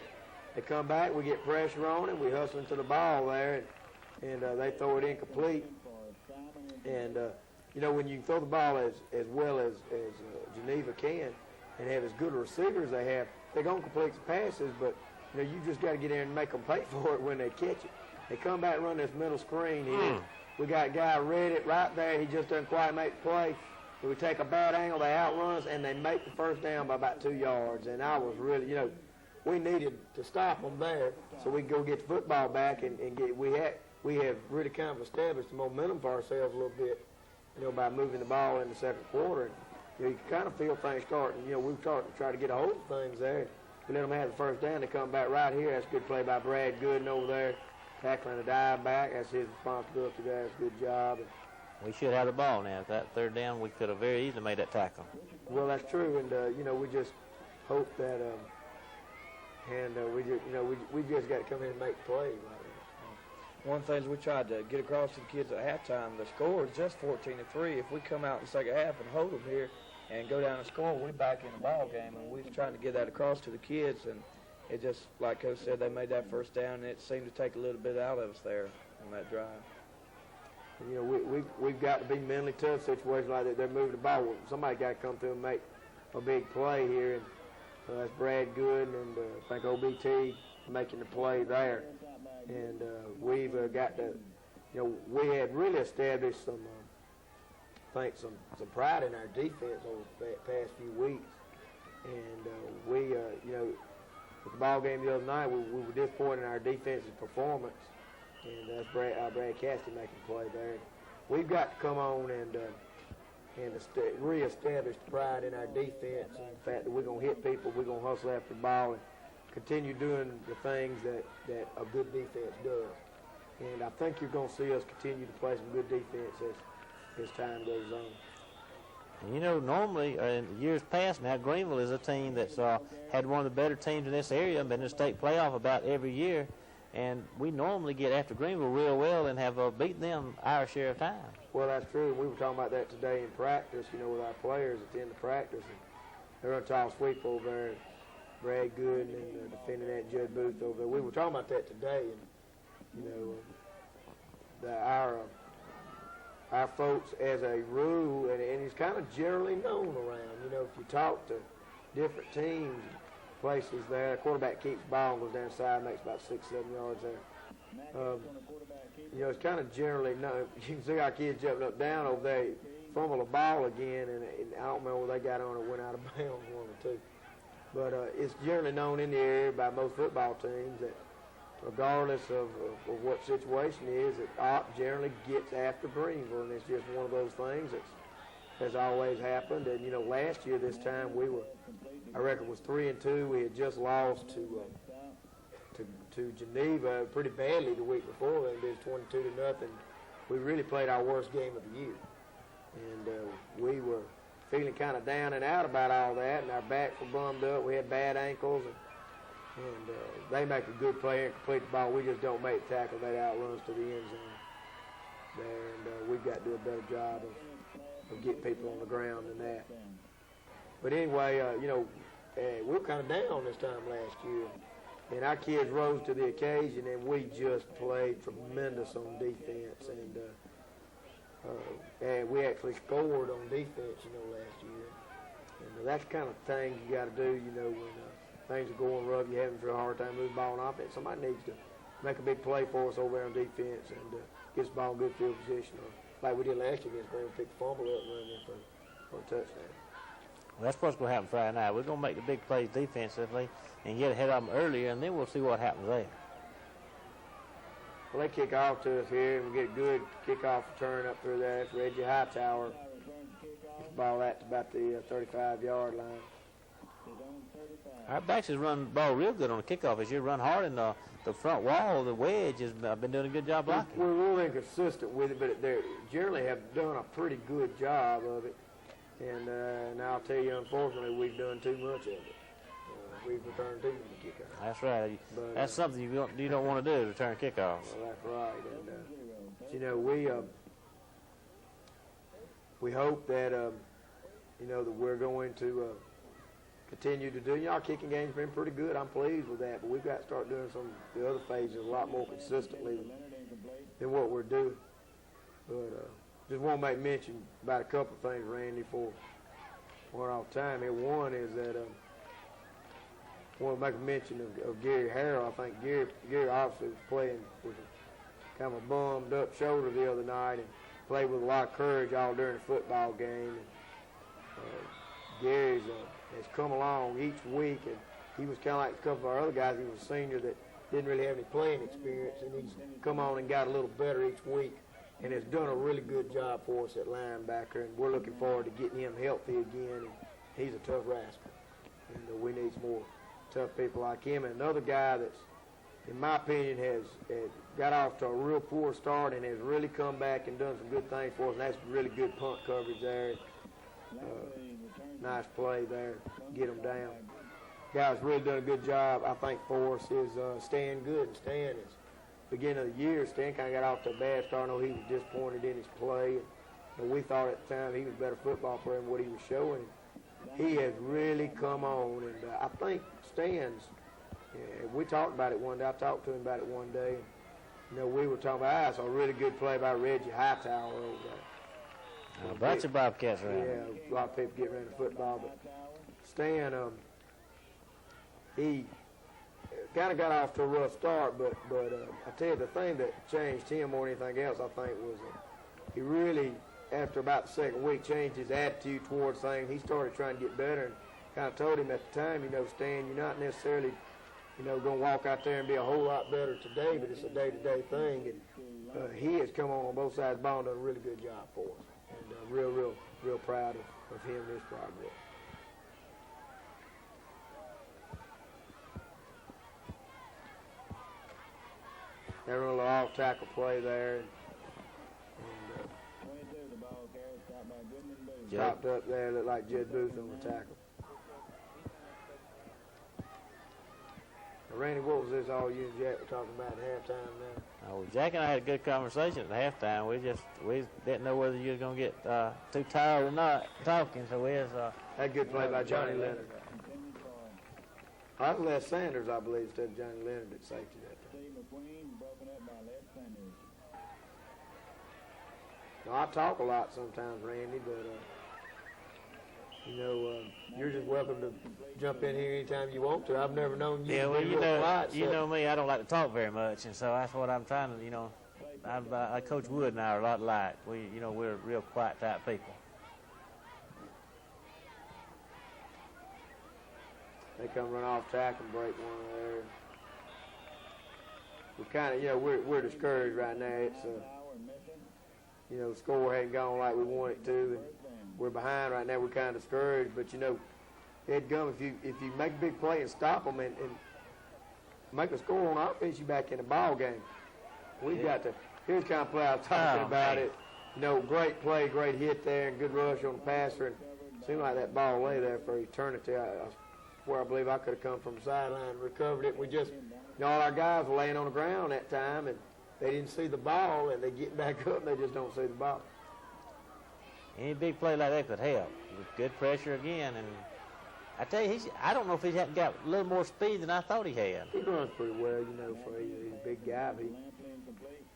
they come back. We get pressure on him. We hustling to the ball there, and they throw it incomplete. And, when you throw the ball as well as Geneva can and have as good a receiver as they have, they're going to complete the passes, but, you just got to get in and make them pay for it when they catch it. They come back and run this middle screen here. We got a guy read it right there. He just doesn't quite make the play. We take a bad angle, they outrun us, and they make the first down by about 2 yards. And I was really, we needed to stop them there so we could go get the football back and get. We have really kind of established the momentum for ourselves a little bit, by moving the ball in the second quarter. And, you can kind of feel things starting. We started to try to get a hold of things there. We let them have the first down. They come back right here. That's a good play by Brad Gooden over there, tackling a dive back. That's his responsibility there. That's a good job. And, we should have the ball now. If that third down, we could have very easily made that tackle. Well, that's true, and we just hope that, we just got to come in and make plays. One of the things we tried to get across to the kids at halftime, the score is just 14-3. If we come out in the second half and hold them here and go down and score, we're back in the ball game, and we're trying to get that across to the kids. And it just, like Coach said, they made that first down, and it seemed to take a little bit out of us there on that drive. We've got to be mentally tough situations like that. They're moving the ball. Somebody got to come through and make a big play here. And that's Brad Good and I think OBT making the play there. And we've got to, we had really established some pride in our defense over the past few weeks. And we, with the ball game the other night, we were disappointed in our defensive performance. And that's Brad Cassidy making a play there. We've got to come on and reestablish the pride in our defense and the fact that we're going to hit people, we're going to hustle after the ball, and continue doing the things that a good defense does. And I think you're going to see us continue to play some good defense as time goes on. And, you know, normally in years past now, Greenville is a team that's had one of the better teams in this area, been in the state playoff about every year. And we normally get after Greenville real well and have beaten them our share of time. Well, that's true. We were talking about that today in practice, you know, with our players at the end of practice. And they're on tall sweep over there. Brad Good and defending that Judd Booth over there. We were talking about that today. And, you know, our folks, as a rule, and it's kind of generally known around, you know, if you talk to different teams, places there, the quarterback keeps the ball and goes down the side, makes about 6-7 yards there. You know, it's kind of generally known. You can see our kids jumping up down over there, fumble the ball again, and I don't remember whether they got on or went out of bounds, one or two. But it's generally known in the area by most football teams that regardless of what situation it is, that Opp generally gets after Greenville, and it's just one of those things that has always happened. And, you know, last year this time our record was 3-2. We had just lost to Geneva pretty badly the week before, and it was 22-0. We really played our worst game of the year, and we were feeling kind of down and out about all that, and our backs were bummed up. We had bad ankles, and they make a good play and complete the ball. We just don't make the tackle. They outruns to the end zone there, and we've got to do a better job of getting people on the ground than that. But anyway, you know, we were kind of down this time last year, and our kids rose to the occasion, and we just played tremendous on defense, and we actually scored on defense, you know, last year. And that's the kind of thing you got to do, you know, when things are going rough, you're having a hard time moving the ball on offense. Somebody needs to make a big play for us over there on defense and get the ball in good field position, like we did last year against Greenville, pick the fumble up and run in for a touchdown. Well, that's what's going to happen Friday night. We're going to make the big plays defensively and get ahead of them earlier, and then we'll see what happens there. Well, they kick off to us here, and we get a good kickoff return up through there. That's Reggie Hightower. Gets the ball out to about the 35-yard line. Our backs has run the ball real good on the kickoff. As you run hard in the front wall, the wedge has been doing a good job blocking. We're really inconsistent with it, but they generally have done a pretty good job of it. And I'll tell you, unfortunately, we've done too much of it. We've returned too many kickoffs. That's right. But, that's something you don't want to do, return kickoffs. Well, that's right. And, you know, we hope that, you know, that we're going to continue to do. You know, our kicking game's been pretty good. I'm pleased with that. But we've got to start doing some of the other phases a lot more consistently than what we're doing. But just want to make mention about a couple of things, Randy, before we're off time here. One is that I want to make a mention of Gary Harrell. I think Gary obviously was playing with a kind of a bummed up shoulder the other night and played with a lot of courage all during the football game. And, Gary's has come along each week, and he was kind of like a couple of our other guys. He was a senior that didn't really have any playing experience, and he's come on and got a little better each week and has done a really good job for us at linebacker, and we're looking forward to getting him healthy again. And he's a tough rascal, and we need some more tough people like him. And another guy that's, in my opinion, has got off to a real poor start and has really come back and done some good things for us, and that's really good punt coverage there. Nice play there, get him down. Guys really done a good job, I think, for us is Stan Good. And Stan is, beginning of the year, Stan kind of got off to a bad start. I know he was disappointed in his play, and we thought at the time he was a better football player than what he was showing. He has really come on, and I think Stan's, we talked about it one day. I talked to him about it one day. And, you know, we were talking about, I saw a really good play by Reggie Hightower over there. A bunch of Bobcats around. Yeah, a lot of people get around the football, but Stan, he kind of got off to a rough start, but I tell you, the thing that changed him more than anything else, I think, was he really, after about the second week, changed his attitude towards things. He started trying to get better, and kind of told him at the time, you know, Stan, you're not necessarily, you know, going to walk out there and be a whole lot better today, but it's a day-to-day thing. And he has come on both sides of the ball and done a really good job for us. And real proud of him and his progress. They run a little off-tackle play there. And Chopped up there, looked like Jed Booth on the tackle. Now, Randy, what was this all you and Jack were talking about at halftime now? Well, Jack and I had a good conversation at halftime. We didn't know whether you were going to get too tired or not talking, so we was... That good play by Johnny Leonard. That was Les Sanders, I believe, instead of Johnny Leonard at safety that time. No, I talk a lot sometimes, Randy, but, you're just welcome to jump in here anytime you want to. I've never known you Yeah, to well, be real quiet. you know me, I don't like to talk very much, and so that's what I'm trying to, Coach Wood and I are a lot alike. We're real quiet type people. They come run off tackle and break one there. We're kind of, we're discouraged right now. It's, the score hadn't gone like we want it to, and we're behind right now. We're kind of discouraged, but Ed Gum, if you make a big play and stop them and make a score on offense, you back in the ball game. We've got to. Here's the kind of play I was talking about. Man. It, great play, great hit there, and good rush on the passer. And it seemed like that ball lay there for eternity. Where I believe I could have come from the sideline and recovered it. We just, all our guys were laying on the ground that time, and they didn't see the ball, and they get back up, and they just don't see the ball. Any big play like that could help. With good pressure again, and I tell you, I don't know if he hadn't got a little more speed than I thought he had. He runs pretty well, for he's a big guy.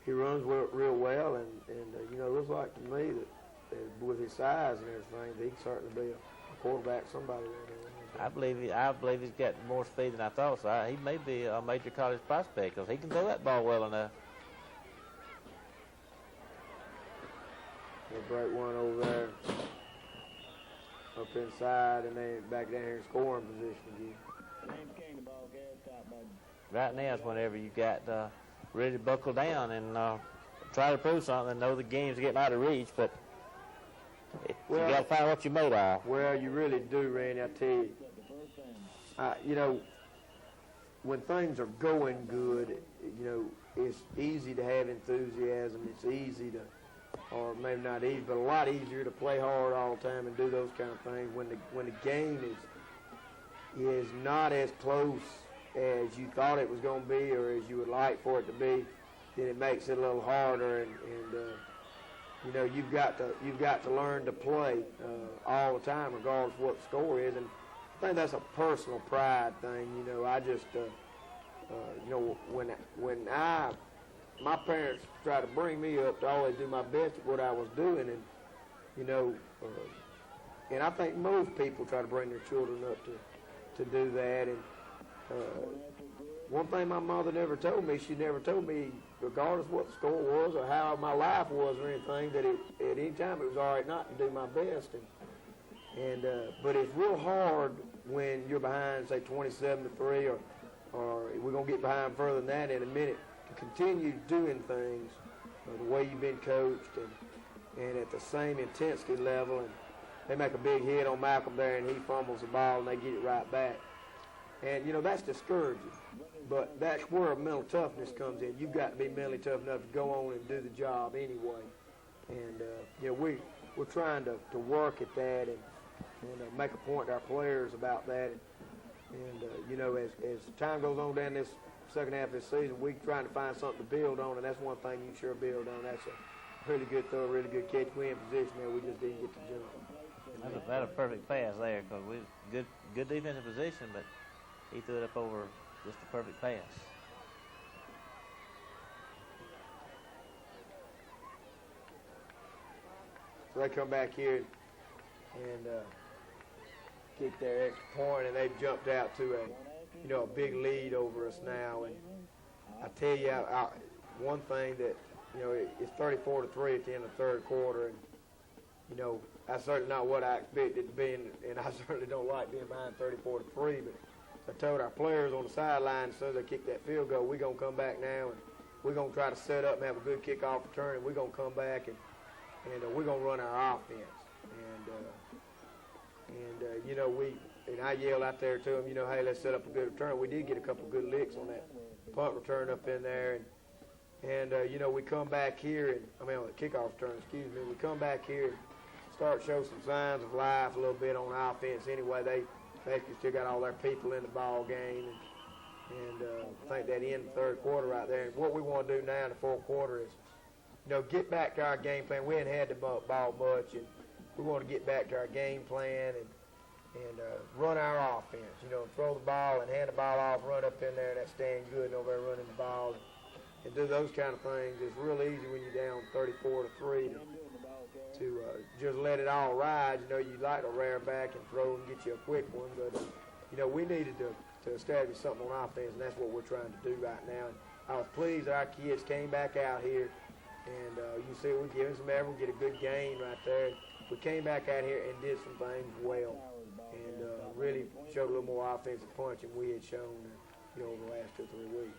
He runs real well, and it looks like to me that with his size and everything, he can certainly be a quarterback, somebody around there. I believe he's got more speed than I thought, so he may be a major college prospect because he can throw that ball well enough. They break one over there up inside, and they back down here in scoring position again. Right now is whenever you got ready to buckle down and try to prove something and know the game's getting out of reach, but you got to find what you're made of. Well, you really do, Randy, I tell you. When things are going good, it's easy to have enthusiasm. It's easy to, or maybe not easy, but a lot easier to play hard all the time and do those kind of things. When the game is not as close as you thought it was going to be or as you would like for it to be, then it makes it a little harder. And you've got to learn to play all the time, regardless of what the score is. And I think that's a personal pride thing. I just, when my parents tried to bring me up to always do my best at what I was doing, and and I think most people try to bring their children up to do that. And one thing my mother never told me, she never told me, regardless of what the score was or how my life was or anything, that at any time it was all right not to do my best. But it's real hard when you're behind, say, 27-3, or we're going to get behind further than that in a minute, to continue doing things the way you've been coached and at the same intensity level. And they make a big hit on Malcolm there, and he fumbles the ball, and they get it right back. And, that's discouraging. But that's where mental toughness comes in. You've got to be mentally tough enough to go on and do the job anyway. And, we're trying to work at that and make a point to our players about that. And as time goes on down this second half of this season, we're trying to find something to build on, and that's one thing you sure build on. That's a really good throw, really good catch. We in position there. We just didn't get to jump. That's a perfect pass there because we good defensive position, but he threw it up over just the perfect pass. So they come back here and kick their extra point, and they've jumped out to a big lead over us now. And I tell you, one thing that it's 34-3 at the end of the third quarter, and that's certainly not what I expected it to be, and I certainly don't like being behind 34-3. But I told our players on the sideline, as soon as they kick that field goal, we're gonna come back now, and we're gonna try to set up and have a good kickoff return, and we're gonna come back and we're gonna run our offense. And I yelled out there to them, hey, let's set up a good return. We did get a couple of good licks on that punt return up in there, And, we come back here, on the kickoff turn, we come back here and start to show some signs of life a little bit on offense anyway. They basically still got all their people in the ball game. And I think that in the third quarter right there. And what we want to do now in the fourth quarter is, get back to our game plan. We ain't had the ball much, and we want to get back to our game plan and run our offense. Throw the ball and hand the ball off, run up in there, and that's staying good over there running the ball. And do those kind of things. It's real easy when you're down 34-3 to just let it all ride. You'd like to rear back and throw and get you a quick one, but we needed to establish something on offense, and that's what we're trying to do right now. And I was pleased that our kids came back out here, and you see we're giving some effort, get a good game right there. We came back out here and did some things well, and really showed a little more offensive punch than we had shown, over the last 2 or 3 weeks.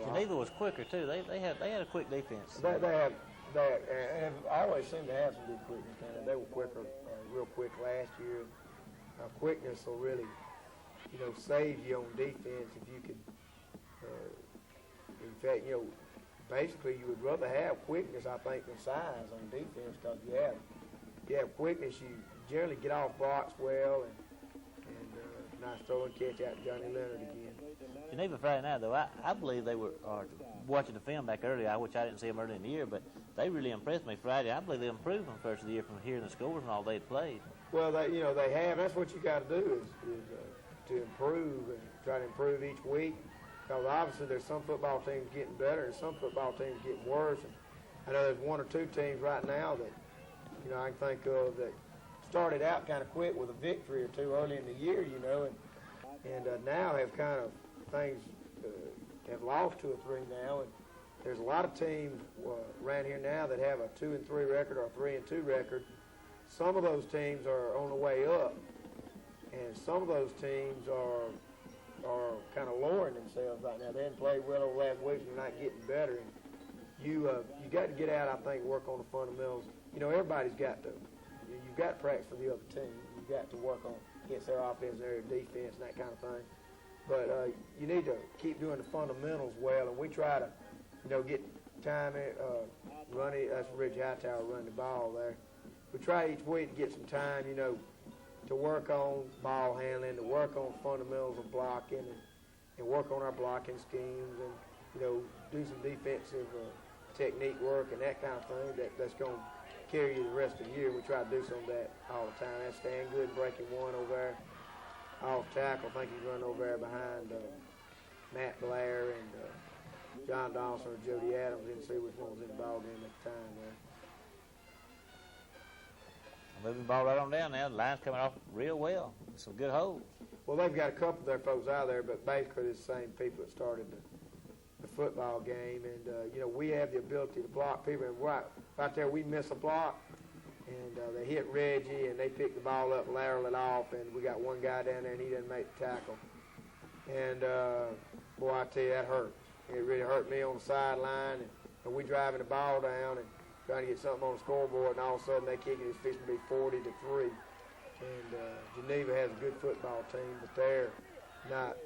Geneva was quicker too. They had a quick defense. They and I always seem to have some good quickness. They were quicker, real quick last year. Quickness will really, save you on defense if you could. In fact, basically you would rather have quickness, I think, than size on defense because you have quickness. You generally get off blocks well and nice throw and catch out to Johnny Leonard again. Geneva Friday night, though, I believe they were watching the film back earlier, which I didn't see them early in the year, but they really impressed me Friday. I believe they improved from the first of the year from hearing the scores and all they'd played. Well, they have. That's what you got to do is to improve and try to improve each week. Because obviously there's some football teams getting better and some football teams getting worse. And I know there's 1 or 2 teams right now that I can think of that started out kind of quick with a victory or 2 early in the year, and now have kind of things have lost 2 or 3 now, and there's a lot of teams around here now that have a 2-3 record or a 3-2 record. Some of those teams are on the way up, and some of those teams are kind of lowering themselves right now. They haven't played well over the last week, and they're not getting better. And you got to get out, I think, work on the fundamentals. Everybody's got to. You've got to practice for the other team. You've got to work on against their offense and their defense and that kind of thing. But you need to keep doing the fundamentals well, and we try to, get time running. That's Reggie Hightower running the ball there. We try each week to get some time, to work on ball handling, to work on fundamentals of blocking, and work on our blocking schemes, and do some defensive technique work and that kind of thing. That's going to carry you the rest of the year. We try to do some of that all the time. That's staying good, breaking one over there. Off tackle, I think he's running over there behind Matt Blair and John Dawson or Jody Adams. Didn't see which one was in the ball game at the time there. Moving the ball right on down now. The line's coming off real well. Some good holds. Well, they've got a couple of their folks out there, but basically it's the same people that started the football game. And, we have the ability to block people. And right there, we miss a block. And they hit Reggie, and they pick the ball up, lateral it off, and we got one guy down there, and he didn't make the tackle. And, boy, I tell you, that hurt. It really hurt me on the sideline, and we driving the ball down and trying to get something on the scoreboard, and all of a sudden they kick it. It's fixing to be 40-3. And Geneva has a good football team, but they're not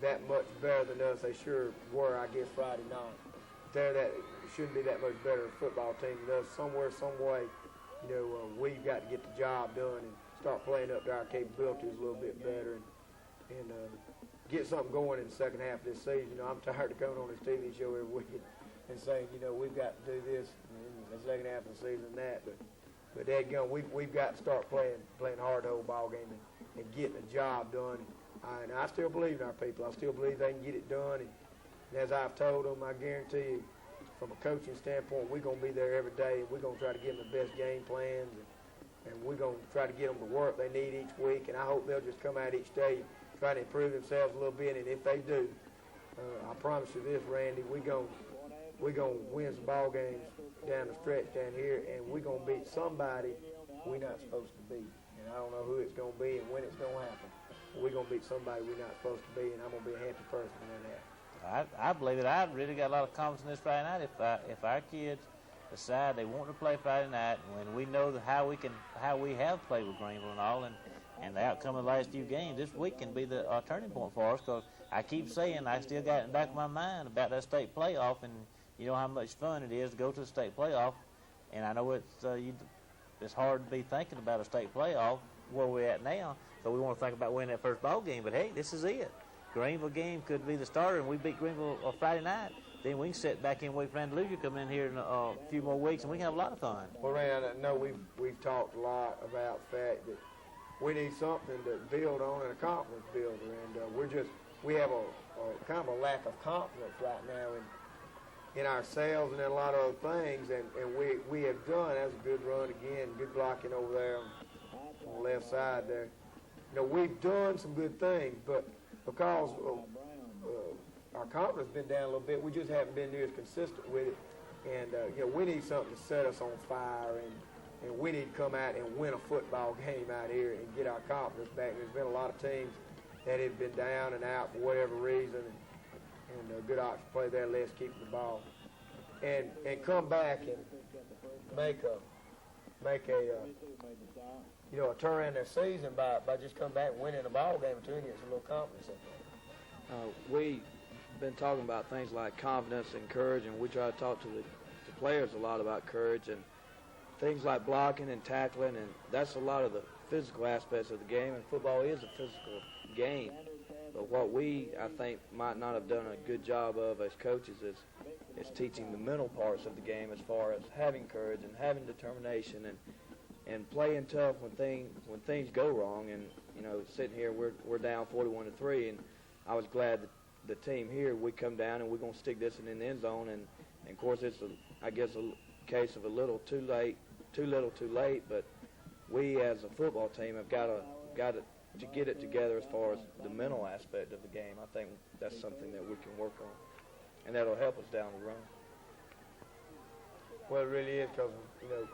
that much better than us. They sure were, I guess, Friday night. That shouldn't be that much better football team than us. Somewhere, some way, we've got to get the job done and start playing up to our capabilities a little bit better and get something going in the second half of this season. I'm tired of coming on this TV show every week and saying, we've got to do this in the second half of the season and that. But dadgum, we've got to start playing hard the whole ball game and getting the job done. And I still believe in our people. I still believe they can get it done. And as I've told them, I guarantee you, from a coaching standpoint, we're going to be there every day, and we're going to try to give them the best game plans, and we're going to try to get them the work they need each week, and I hope they'll just come out each day, try to improve themselves a little bit, and if they do, I promise you this, Randy, we're going to win some ball games down the stretch down here, and we're going to beat somebody we're not supposed to beat, and I don't know who it's going to be and when it's going to happen. We're going to beat somebody we're not supposed to be, and I'm going to be a happy person when that happens. I believe it. I really got a lot of confidence in this Friday night. If our kids decide they want to play Friday night, when we know how we have played with Greenville and all, and the outcome of the last few games, this week can be the turning point for us. Because I keep saying I still got it in the back of my mind about that state playoff, and you know how much fun it is to go to the state playoff. And I know it's hard to be thinking about a state playoff where we're at now, so we want to think about winning that first ball game. But hey, this is it. Greenville game could be the starter, and we beat Greenville on Friday night. Then we can sit back in and wait for Andalusia to come in here in a few more weeks, and we can have a lot of fun. Well, Rand, I know we've talked a lot about the fact that we need something to build on and a confidence builder, and we have a kind of a lack of confidence right now in ourselves and in a lot of other things, and we have done. That's a good run again, good blocking over there on the left side there. You know, we've done some good things, but because our confidence has been down a little bit, we just haven't been near as consistent with it. And, you know, we need something to set us on fire, and we need to come out and win a football game out here and get our confidence back. There's been a lot of teams that have been down and out for whatever reason, and good option play there, let's keep the ball. And come back and make a you know, a turn around their season by just coming back and winning a ball game or two and get some little confidence in there. We've been talking about things like confidence and courage, and we try to talk to the players a lot about courage and things like blocking and tackling, and that's a lot of the physical aspects of the game, and football is a physical game. But what we, I think, might not have done a good job of as coaches is teaching the mental parts of the game, as far as having courage and having determination and playing tough when things go wrong. And you know, sitting here, we're down 41-3, and I was glad that the team here, we come down and we're going to stick this in the end zone. And of course, it's I guess a case of a little too little too late. But we as a football team have got to get it together as far as the mental aspect of the game. I think that's something that we can work on, and that'll help us down the run. Well, it really is, because, you know,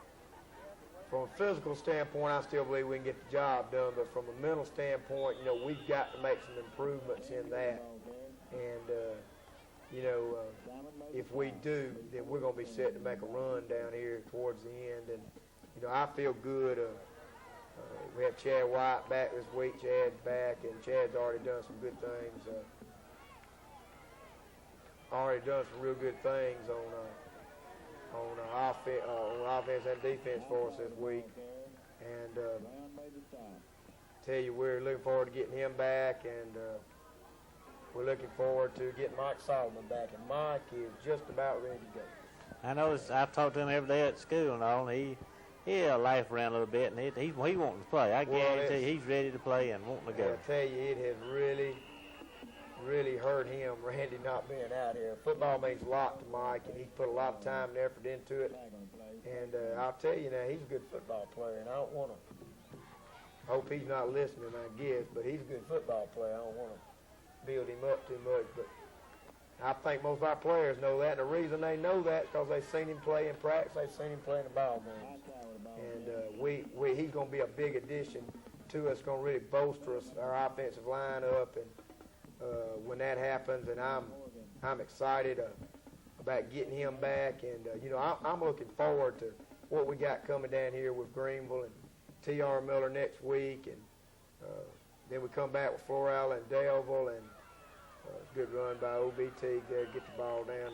from a physical standpoint, I still believe we can get the job done, but from a mental standpoint, you know, we've got to make some improvements in that. And, you know, if we do, then we're going to be set to make a run down here towards the end. And, you know, I feel good. We have Chad White back this week. Chad's back, and Chad's already done some good things. Already done some real good things on offense and defense for us this week. And tell you, we're looking forward to getting him back, and we're looking forward to getting Mike Solomon back. And Mike is just about ready to go. I notice I've talked to him every day at school and all, and he'll laugh around a little bit, and he wanting to play. I guarantee he's ready to play and wanting to go. I tell you, it has really hurt him, Randy, not being out here. Football means a lot to Mike, and he's put a lot of time and effort into it. And I'll tell you now, he's a good football player, and I don't want to, hope he's not listening, I guess, but he's a good football player. I don't want to build him up too much, but I think most of our players know that, and the reason they know that is because they've seen him play in practice, they've seen him play in the ball games. And he's going to be a big addition to us, going to really bolster us, our offensive line up, and when that happens, and I'm excited about getting him back, and you know, I'm looking forward to what we got coming down here with Greenville and T.R. Miller next week, and then we come back with Floral and Delville, and it's a good run by OBT there, get the ball down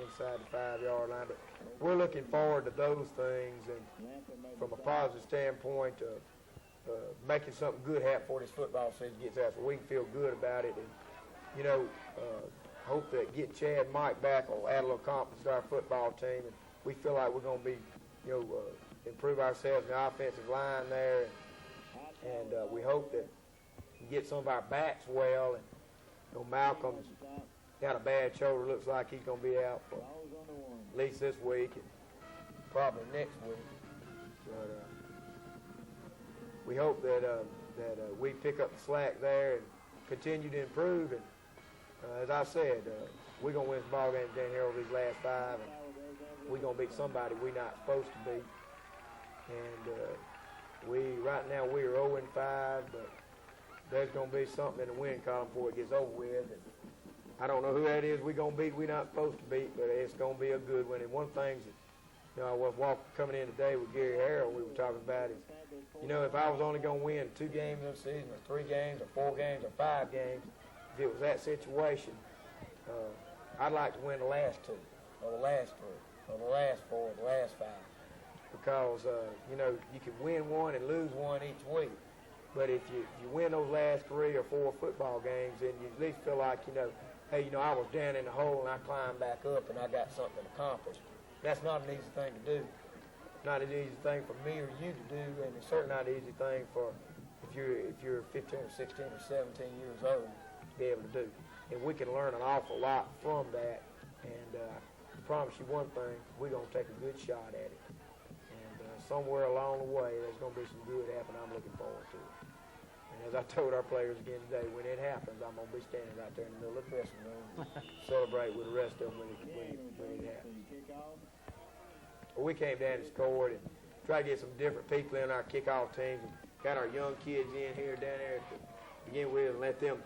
inside the 5-yard line. But we're looking forward to those things, and from a positive standpoint, making something good happen before this football season gets out, so we can feel good about it. And, you know, hope that getting Chad and Mike back will add a little confidence to our football team. And we feel like we're going to be, you know, improve ourselves in the offensive line there. And we hope that we get some of our backs well. And, you know, Malcolm's got a bad shoulder. Looks like he's going to be out for at least this week and probably next week. But we hope that we pick up the slack there and continue to improve. And as I said, we're going to win some ball games down here over these last 5, and we're going to beat somebody we're not supposed to beat. And right now we are 0-5, but there's going to be something in the win column before it gets over with. And I don't know who that is we're going to beat we're not supposed to beat, but it's going to be a good one. And one of the things that I was coming in today with Gary Harrell. We were talking about it. If I was only going to win 2 games of the season, or 3 games, or 4 games, or 5 games, if it was that situation, I'd like to win the last 2, or the last 3, or the last 4, or the last 5. Because, you can win 1 and lose 1 each week. But if you win those last 3 or 4 football games, then you at least feel like, hey, I was down in the hole and I climbed back up and I got something accomplished. That's not an easy thing to do. Not an easy thing for me or you to do, and it's certainly not an easy thing for if you're 15 or 16 or 17 years old to be able to do. And we can learn an awful lot from that. And I promise you one thing, we're going to take a good shot at it. And somewhere along the way, there's going to be some good happening. I'm looking forward to it. And as I told our players again today, when it happens, I'm going to be standing right there in the middle of the dressing room and celebrate with the rest of them when it happens. Well, we came down and scored and tried to get some different people in our kickoff teams and got our young kids in here down there to begin with and let them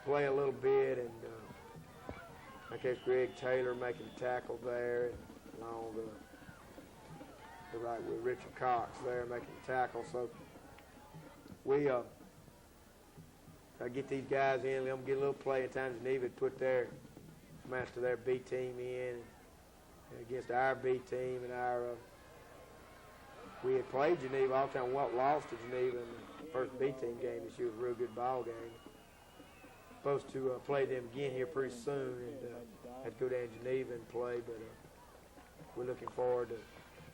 play a little bit. And I guess Greg Taylor making the tackle there, and along the right with Richard Cox there making the tackle. So we get these guys in, let them get a little playing time. Geneva put their match to their B team in against our B team, and we had played Geneva all the time. Lost to Geneva in the first B team game this year. It was a real good ball game. Supposed to play them again here pretty soon, and had to go down to Geneva and play, but we're looking forward to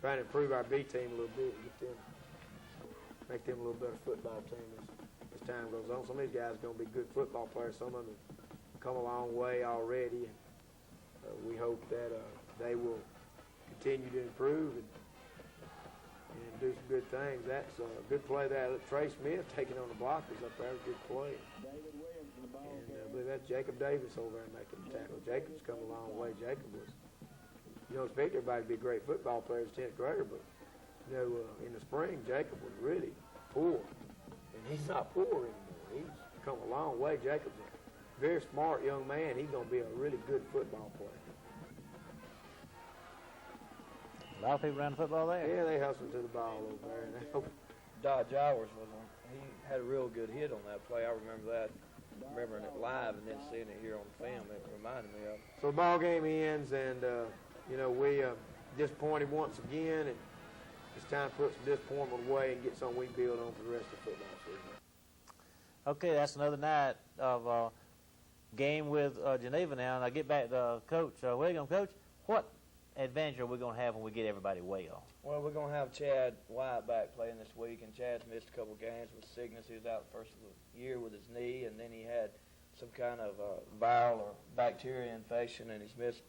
trying to improve our B team a little bit and make them a little better football team as time goes on. Some of these guys are going to be good football players. Some of them have come a long way already, and we hope that they will continue to improve and do some good things. That's a good play there. Trey Smith taking on the blockers up there. A good play. And I believe that's Jacob Davis over there making the tackle. Jacob's come a long way. Jacob was, expect everybody to be a great football player as a 10th grader, but, in the spring, Jacob was really poor. And he's not poor anymore. He's come a long way. Jacob's a very smart young man. He's going to be a really good football player. A lot of people around the football there. Yeah, they hustled to the ball over there. Dodge Hours was on. He had a real good hit on that play. I remember that. Remembering it live and then seeing it here on film, it reminded me of it. So the ball game ends, and we disappointed once again, and it's time to put some disappointment away and get something we can build on for the rest of the football season. Okay, that's another night of game with Geneva now, and I get back to Coach Wiggum. Coach, what advantage are we going to have when we get everybody well? Well, we're going to have Chad White back playing this week, and Chad's missed a couple games with sickness. He was out the first of the year with his knee, and then he had some kind of viral or bacteria infection, and he's missed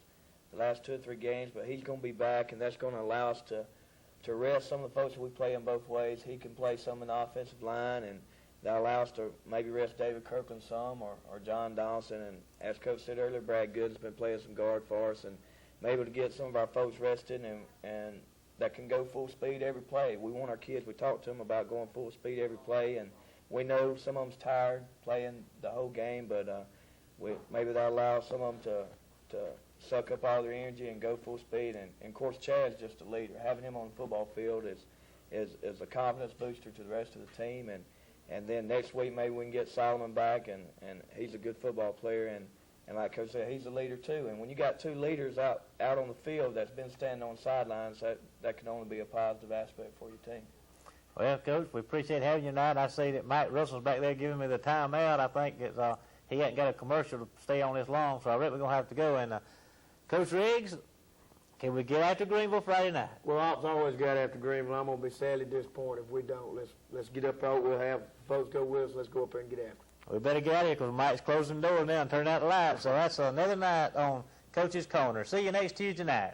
the last 2 or 3 games. But he's going to be back, and that's going to allow us to rest some of the folks that we play in both ways. He can play some in the offensive line, and that'll allow us to maybe rest David Kirkland some or John Donaldson. And as Coach said earlier, Brad Gooden's been playing some guard for us, and maybe to get some of our folks rested and that can go full speed every play. We want our kids, we talk to them about going full speed every play, and we know some of them's tired playing the whole game, but maybe that'll allow some of them to suck up all their energy and go full speed. And of course, Chad's just a leader. Having him on the football field is a confidence booster to the rest of the team. And then next week maybe we can get Solomon back, and he's a good football player. And like Coach said, he's a leader too. And when you got 2 leaders out on the field that's been standing on sidelines, that can only be a positive aspect for your team. Well, Coach, we appreciate having you tonight. I see that Mike Russell's back there giving me the timeout. I think he hasn't got a commercial to stay on this long, so I reckon we're going to have to go. And Coach Riggs, can we get after Greenville Friday night? Well, Ops always got after Greenville. I'm going to be sadly disappointed if we don't. Let's get up there. We'll have folks go with us. Let's go up there and get after it. We better get out of here because Mike's closing the door now and turning out the lights. So that's another night on Coach's Corner. See you next Tuesday night.